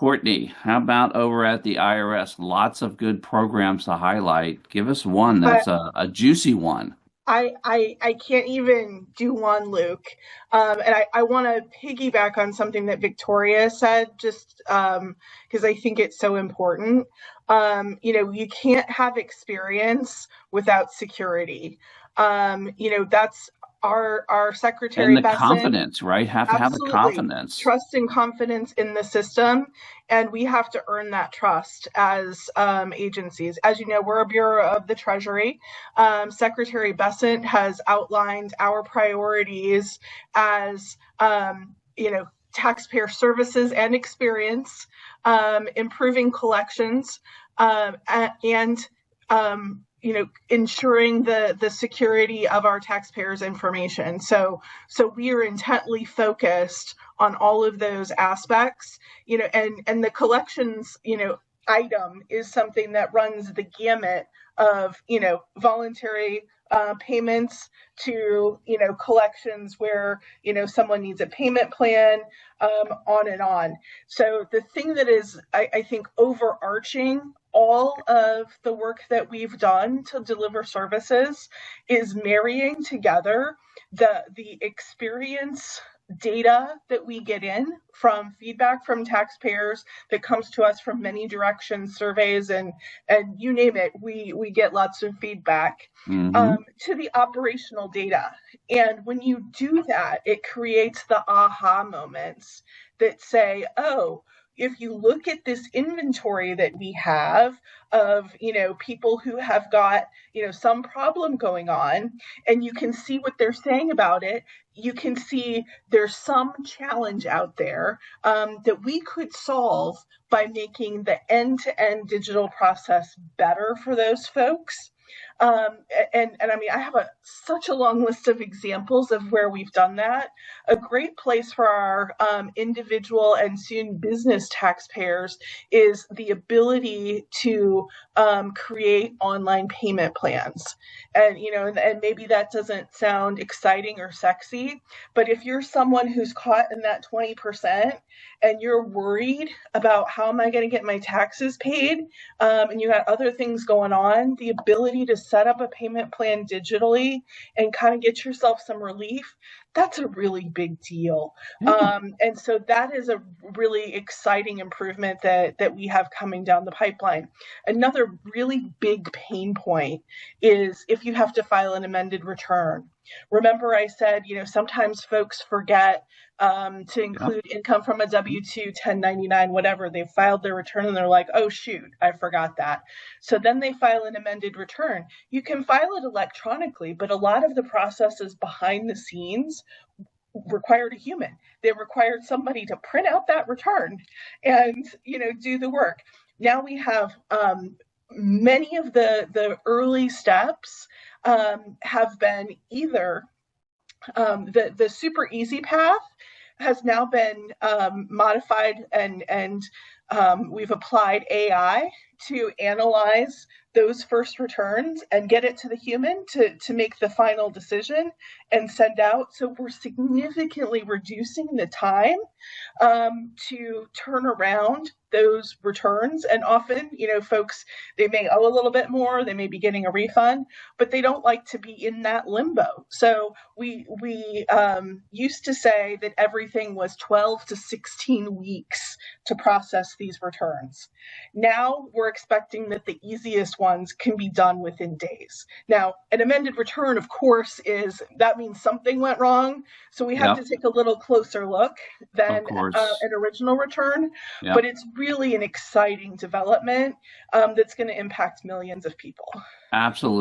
Courtney, how about over at the IRS? Lots of good programs to highlight. Give us one But that's a juicy one. I can't even do one, Luke. And I want to piggyback on something that Victoria said, just because I think it's so important. You can't have experience without security. That's our And Secretary the Besson. confidence, right? Have to have the Absolutely. confidence. Trust and confidence in the system. And we have to earn that trust as agencies. As you know, we're a Bureau of the Treasury. Secretary Besant has outlined our priorities as, taxpayer services and experience, improving collections, and ensuring the security of our taxpayers' information. So we are intently focused on all of those aspects, and the collections, item is something that runs the gamut of, voluntary payments to, collections where, someone needs a payment plan, on and on. So the thing that is, I think, overarching all of the work that we've done to deliver services is marrying together the experience data that we get in from feedback from taxpayers that comes to us from many directions, surveys, and you name it, we get lots of feedback, Hmm. to the operational data. And when you do that, it creates the aha moments that say, oh, if you look at this inventory that we have of, people who have got, some problem going on, and you can see what they're saying about it, you can see there's some challenge out there, that we could solve by making the end-to-end digital process better for those folks. And I mean, I have such a long list of examples of where we've done that. A great place for our individual and soon business taxpayers is the ability to create online payment plans. And maybe that doesn't sound exciting or sexy, but if you're someone who's caught in that 20% and you're worried about how am I going to get my taxes paid, and you got other things going on, the ability to set up a payment plan digitally and kind of get yourself some relief, that's a really big deal. Yeah. And so that is a really exciting improvement that we have coming down the pipeline. Another really big pain point is if you have to file an amended return. Remember I said, sometimes folks forget to Yep. include income from a W-2, 1099, whatever. They've filed their return and they're like, oh, shoot, I forgot that. So then they file an amended return. You can file it electronically, but a lot of the processes behind the scenes required a human. They required somebody to print out that return and, do the work. Now we have many of the early steps have been either the super easy path has now been modified, and we've applied AI to analyze those first returns and get it to the human to make the final decision and send out. So we're significantly reducing the time to turn around those returns. And often, folks, they may owe a little bit more, they may be getting a refund, but they don't like to be in that limbo. So we used to say that everything was 12 to 16 weeks to process these returns. Now we're expecting that the easiest ones can be done within days. Now, an amended return, of course, that means something went wrong. So we have to Yep. take a little closer look Of than course. an original return. But Yep. it's really an exciting development that's going to impact millions of people. Absolutely.